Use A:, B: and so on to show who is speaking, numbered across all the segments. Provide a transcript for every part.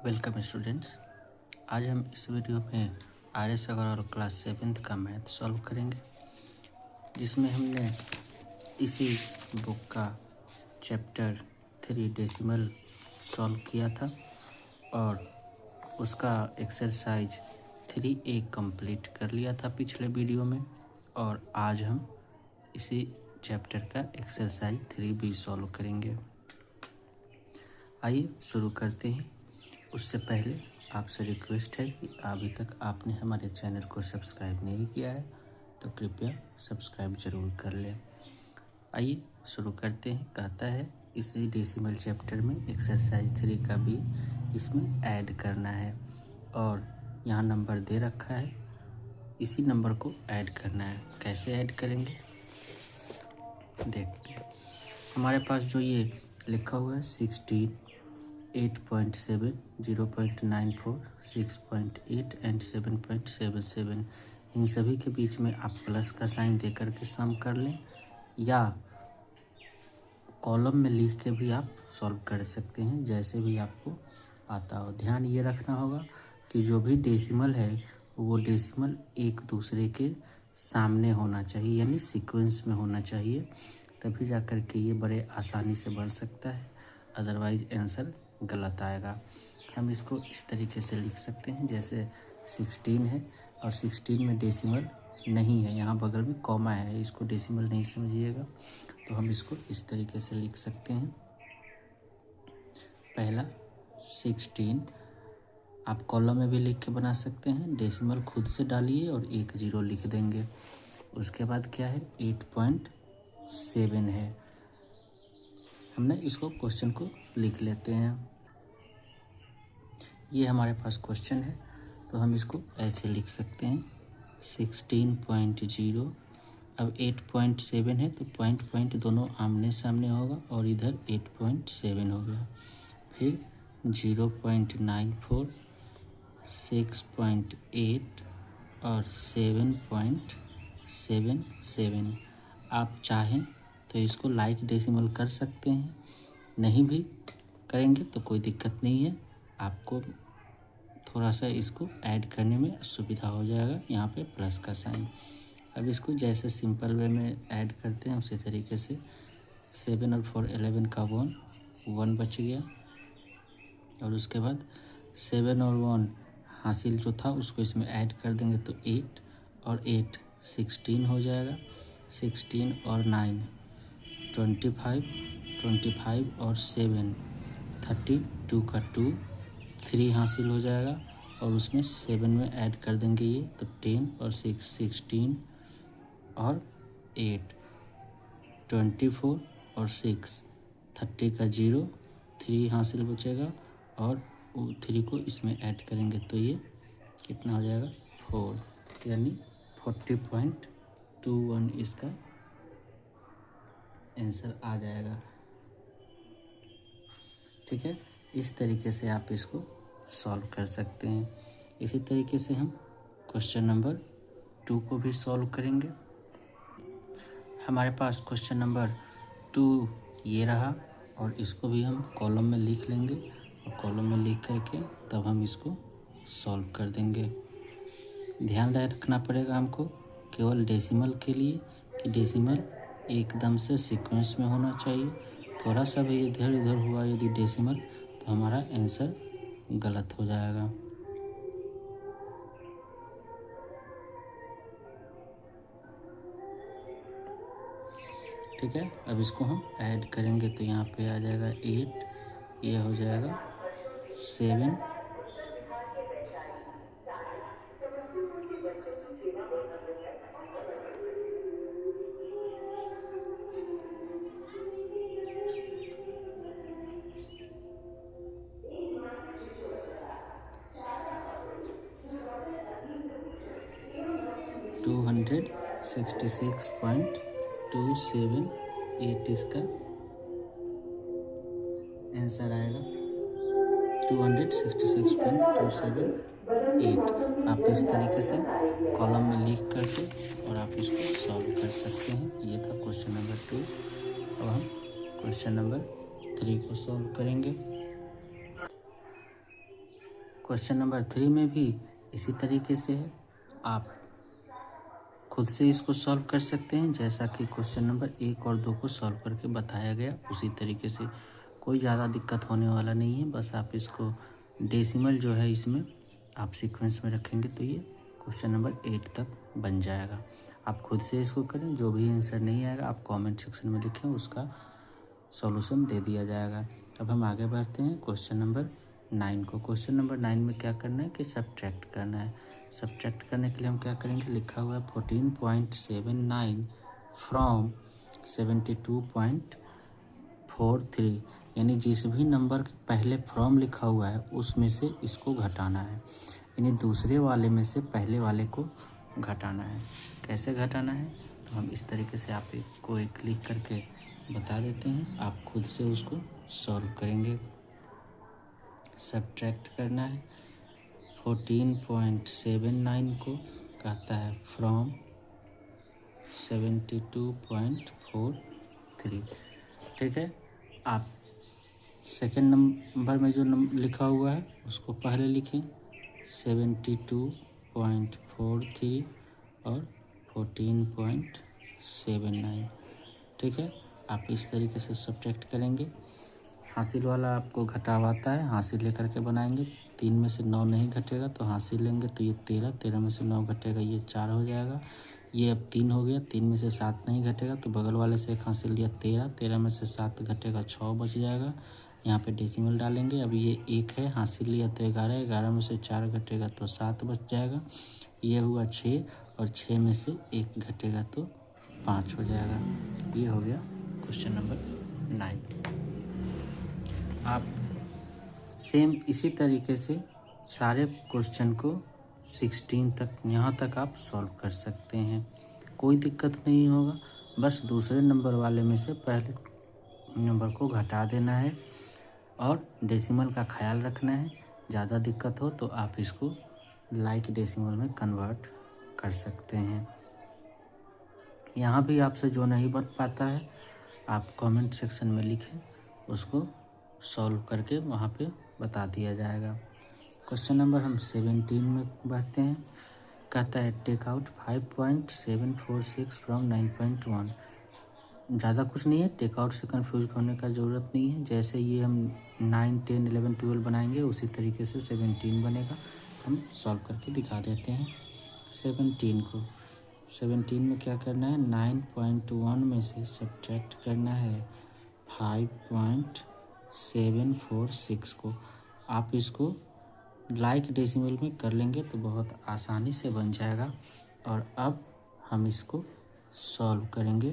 A: Welcome students. आज हम इस वीडियो में आर्य सागर और क्लास 7th का मैथ सॉल्व करेंगे, जिसमें हमने इसी बुक का चैप्टर 3 डेसिमल सॉल्व किया था और उसका एक्सरसाइज 3A कंप्लीट कर लिया था पिछले वीडियो में। और आज हम इसी चैप्टर का एक्सरसाइज 3B सॉल्व करेंगे। आइए शुरू करते हैं। उससे पहले आपसे रिक्वेस्ट है कि अभी तक आपने हमारे चैनल को सब्सक्राइब नहीं किया है तो कृपया सब्सक्राइब जरूर कर लें। आइए शुरू करते हैं। कहता है इसी डेसिमल चैप्टर में एक्सरसाइज 3 का भी इसमें ऐड करना है और यहाँ नंबर दे रखा है, इसी नंबर को ऐड करना है। कैसे ऐड करेंगे देखते हैं। हमारे पास जो ये लिखा हुआ है 16, 8.7, 0.94, 6.8 एंड 7.77, इन सभी के बीच में आप प्लस का साइन दे करके सम कर लें या कॉलम में लिख के भी आप सॉल्व कर सकते हैं, जैसे भी आपको आता हो। ध्यान ये रखना होगा कि जो भी डेसिमल है वो डेसिमल एक दूसरे के सामने होना चाहिए, यानी सीक्वेंस में होना चाहिए, तभी जा कर के ये बड़े आसानी से बन सकता है, अदरवाइज आंसर गलत आएगा। हम इसको इस तरीके से लिख सकते हैं, जैसे 16 है और 16 में डेसिमल नहीं है, यहाँ बगल में कॉमा है, इसको डेसिमल नहीं समझिएगा, तो हम इसको इस तरीके से लिख सकते हैं। पहला 16 आप कॉलम में भी लिख के बना सकते हैं, डेसिमल खुद से डालिए और 1 0 लिख देंगे। उसके बाद क्या है 8.7 है। हमने इसको क्वेश्चन को लिख लेते हैं। ये हमारे पास क्वेश्चन है तो हम इसको ऐसे लिख सकते हैं 16.0। अब 8.7 है तो पॉइंट दोनों आमने सामने होगा और इधर 8.7 हो गया। फिर 0.94, 6.8 और 7.77। आप चाहें तो इसको लाइक डेसिमल कर सकते हैं, नहीं भी करेंगे तो कोई दिक्कत नहीं है, आपको थोड़ा सा इसको ऐड करने में सुविधा हो जाएगा, यहाँ पे प्लस का साइन। अब इसको जैसे सिंपल वे में ऐड करते हैं उसी तरीके से 7 और 4 11 का 1 बच गया और उसके बाद 7 और 1 हासिल जो था उसको इसमें ऐड कर देंगे तो 8 और 8 16 हो जाएगा। 16 और 9 25, 25 और 7 32 का 2, 3 हासिल हो जाएगा और उसमें 7 में ऐड कर देंगे ये तो 10 और 6 16 और 8 24 और 6 30 का 0, 3 हासिल बचेगा और 3 को इसमें ऐड करेंगे तो ये कितना हो जाएगा 4, यानी 40.21 इसका आंसर आ जाएगा। ठीक है, इस तरीके से आप इसको सॉल्व कर सकते हैं। इसी तरीके से हम क्वेश्चन नंबर 2 को भी सॉल्व करेंगे। हमारे पास क्वेश्चन नंबर 2 ये रहा और इसको भी हम कॉलम में लिख लेंगे और कॉलम में लिख करके तब हम इसको सॉल्व कर देंगे। ध्यान रखना पड़ेगा हमको केवल डेसिमल के लिए कि डेसिमल एकदम से सीक्वेंस में होना चाहिए। थोड़ा सा भी इधर उधर हुआ यदि डेसिमल तो हमारा आंसर गलत हो जाएगा। ठीक है, अब इसको हम ऐड करेंगे तो यहाँ पे आ जाएगा 8, ये हो जाएगा 7, 266.278 इसका आंसर आएगा 266.278। आप इस तरीके से कॉलम में लिख करके और आप इसको सॉल्व कर सकते हैं। ये था क्वेश्चन नंबर 2। अब हम क्वेश्चन नंबर 3 को सॉल्व करेंगे। क्वेश्चन नंबर 3 में भी इसी तरीके से है, आप खुद से इसको सॉल्व कर सकते हैं। जैसा कि क्वेश्चन नंबर 1 और 2 को सॉल्व करके बताया गया उसी तरीके से, कोई ज़्यादा दिक्कत होने वाला नहीं है। बस आप इसको डेसिमल जो है इसमें आप सीक्वेंस में रखेंगे तो ये क्वेश्चन नंबर 8 तक बन जाएगा। आप खुद से इसको करें, जो भी आंसर नहीं आएगा आप कमेंट सेक्शन में लिखें, उसका सॉल्यूशन दे दिया जाएगा। अब हम आगे बढ़ते हैं क्वेश्चन नंबर 9 को। क्वेश्चन नंबर 9 में क्या करना है कि सब्ट्रैक्ट करना है। सब्ट्रैक्ट करने के लिए हम क्या करेंगे, लिखा हुआ है 14.79 फ्रॉम 72.43, यानी जिस भी नंबर के पहले फ्रॉम लिखा हुआ है उसमें से इसको घटाना है, यानी दूसरे वाले में से पहले वाले को घटाना है। कैसे घटाना है तो हम इस तरीके से आप को एक क्लिक करके बता देते हैं, आप खुद से उसको सॉल्व करेंगे। सब्ट्रैक्ट करना है 14.79 को कहता है फ्रॉम 72.43, ठीक है। आप सेकेंड नंबर में जो लिखा हुआ है उसको पहले लिखें 72.43 और 14.79, ठीक है। आप इस तरीके से सब्ट्रैक्ट करेंगे। हासिल वाला आपको घटावाता है, हासिल लेकर के बनाएंगे। 3 में से 9 नहीं घटेगा तो हासिल लेंगे तो ये 13 में से 9 घटेगा ये 4 हो जाएगा। ये अब 3 हो गया, 3 में से 7 नहीं घटेगा तो बगल वाले से एक हासिल लिया 13 में से 7 घटेगा 6 बच जाएगा। यहाँ पे डेसिमल डालेंगे। अब ये 1 है, हासिल लिया तो 11 में से 4 घटेगा तो 7 बच जाएगा। ये हुआ 6 और 6 में से 1 घटेगा तो 5 हो जाएगा। ये हो गया क्वेश्चन नंबर 9। आप सेम इसी तरीके से सारे क्वेश्चन को 16 तक, यहाँ तक आप सॉल्व कर सकते हैं, कोई दिक्कत नहीं होगा। बस दूसरे नंबर वाले में से पहले नंबर को घटा देना है और डेसिमल का ख्याल रखना है। ज़्यादा दिक्कत हो तो आप इसको लाइक डेसिमल में कन्वर्ट कर सकते हैं। यहाँ भी आपसे जो नहीं बन पाता है आप कमेंट सेक्शन में लिखें, उसको सॉल्व करके वहाँ पे बता दिया जाएगा। क्वेश्चन नंबर हम 17 में बढ़ते हैं। कहता है टेक आउट 5.746 फ्रॉम 9.1। ज़्यादा कुछ नहीं है, टेक आउट से कंफ्यूज होने का ज़रूरत नहीं है। जैसे ये हम 9, 10, 11, 12 बनाएंगे उसी तरीके से 17 बनेगा। हम सॉल्व करके दिखा देते हैं 17 को। 17 में क्या करना है, 9.1 में से सब्ट्रैक्ट करना है 5.746 को। आप इसको लाइक डेसिमल में कर लेंगे तो बहुत आसानी से बन जाएगा। और अब हम इसको सॉल्व करेंगे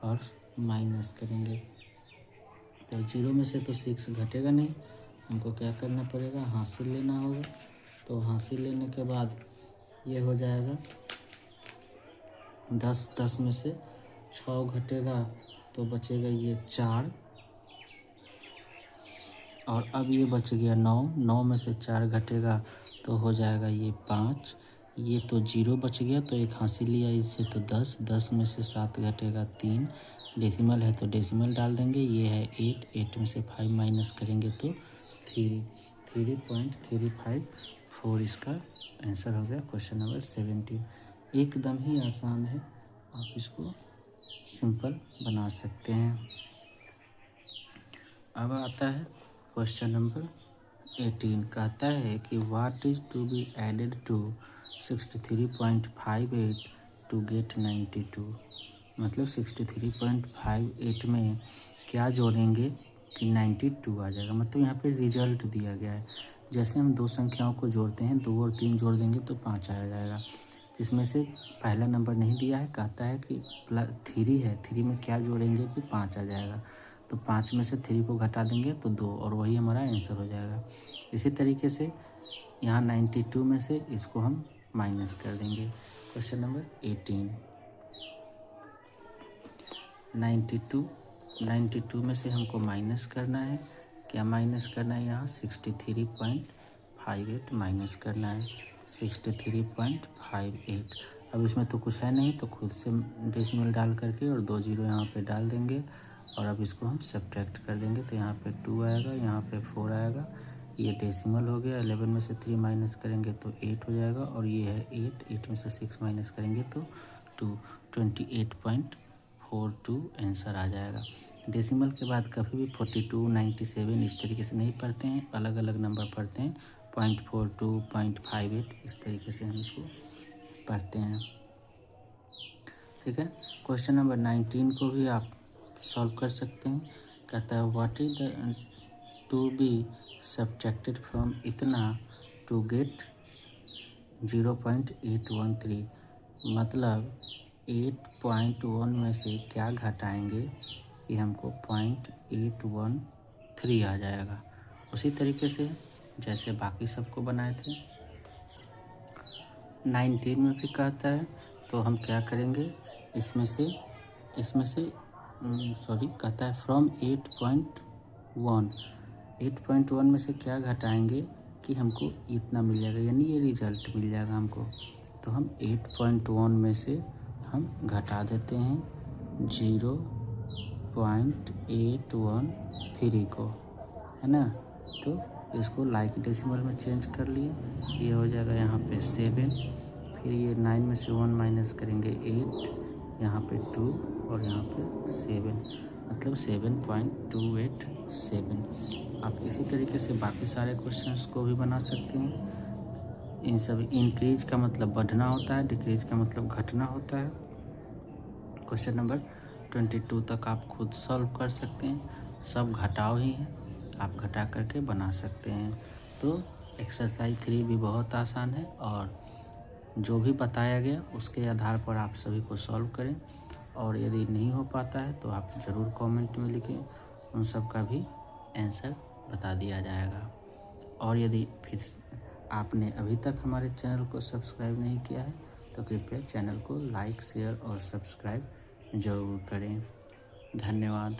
A: और माइनस करेंगे। तो 0 में से तो 6 घटेगा नहीं, हमको क्या करना पड़ेगा, हासिल लेना होगा। तो हासिल लेने के बाद ये हो जाएगा 10 में से 6 घटेगा तो बचेगा ये 4, और अब ये बच गया 9 में से 4 घटेगा तो हो जाएगा ये 5। ये तो 0 बच गया तो एक हासिल लिया इससे तो 10 में से 7 घटेगा 3। डेसिमल है तो डेसिमल डाल देंगे। ये है 8 में से 5 माइनस करेंगे तो 3.354 इसका आंसर हो गया क्वेश्चन नंबर 17। एकदम ही आसान है, आप इसको सिंपल बना सकते हैं। अब आता है क्वेश्चन नंबर 18। कहता है कि what is to be added to 63.58 to get 92। मतलब 63.58 में क्या जोड़ेंगे कि 92 आ जाएगा। मतलब यहाँ पे रिजल्ट दिया गया है। जैसे हम दो संख्याओं को जोड़ते हैं, 2 और 3 जोड़ देंगे तो 5 आ जाएगा। जिसमें से पहला नंबर नहीं दिया है, कहता है कि +3 है, 3 में क्या जोड़ेंगे कि 5 आ जाएगा। तो 5 में से 3 को घटा देंगे तो 2, और वही हमारा आंसर हो जाएगा। इसी तरीके से यहाँ 92 में से इसको हम माइनस कर देंगे। Question number 18। 92 में से हमको माइनस करना है। क्या माइनस करना है, यहाँ 63.58 माइनस करना है 63.58। अब इसमें तो कुछ है नहीं तो खुद से डेसिमल डाल करके और 2 0 यहाँ पे डाल देंगे। और अब इसको हम सब्ट्रैक्ट कर देंगे तो यहाँ पे 2 आएगा, यहाँ पे 4 आएगा, ये डेसिमल हो गया, 11 में से 3 माइनस करेंगे तो 8 हो जाएगा, और ये है 8 में से 6 माइनस करेंगे तो 2, 28.42 आंसर आ जाएगा। डेसिमल के बाद कभी भी 42, 97 इस तरीके से नहीं पढ़ते हैं, अलग अलग नंबर पढ़ते हैं, 0.42, 0.58 इस तरीके से हम इसको पढ़ते हैं। ठीक है, क्वेश्चन नंबर 19 को भी आप सॉल्व कर सकते हैं। कहता है what is the to be subtracted from इतना टू गेट 0.813, मतलब 8.1 में से क्या घटाएंगे कि हमको 0.813 आ जाएगा। उसी तरीके से जैसे बाकी सबको बनाए थे। 19 में भी कहता है, तो हम क्या करेंगे, इसमें से कहता है फ्रॉम 8.1 में से क्या घटाएंगे कि हमको इतना मिल जाएगा, यानी ये रिजल्ट मिल जाएगा हमको। तो हम 8.1 में से हम घटा देते हैं 0.813 को, है ना। तो इसको लाइक डेसिमल में चेंज कर लिए, ये हो जाएगा यहाँ पे 7, फिर ये 9 में से 1 माइनस करेंगे 8, यहाँ पे 2 और यहाँ पे 7, मतलब 7.287। आप इसी तरीके से बाकी सारे क्वेश्चंस को भी बना सकते हैं। इन सब इंक्रीज का मतलब बढ़ना होता है, डिक्रीज का मतलब घटना होता है। क्वेश्चन नंबर 22 तक आप खुद सॉल्व कर सकते हैं, सब घटाव ही है, आप घटा करके बना सकते हैं। तो एक्सरसाइज 3 भी बहुत आसान है, और जो भी बताया गया उसके आधार पर आप सभी को सॉल्व करें, और यदि नहीं हो पाता है तो आप ज़रूर कमेंट में लिखें, उन सब का भी आंसर बता दिया जाएगा। और यदि फिर आपने अभी तक हमारे चैनल को सब्सक्राइब नहीं किया है तो कृपया चैनल को लाइक, शेयर और सब्सक्राइब ज़रूर करें। धन्यवाद।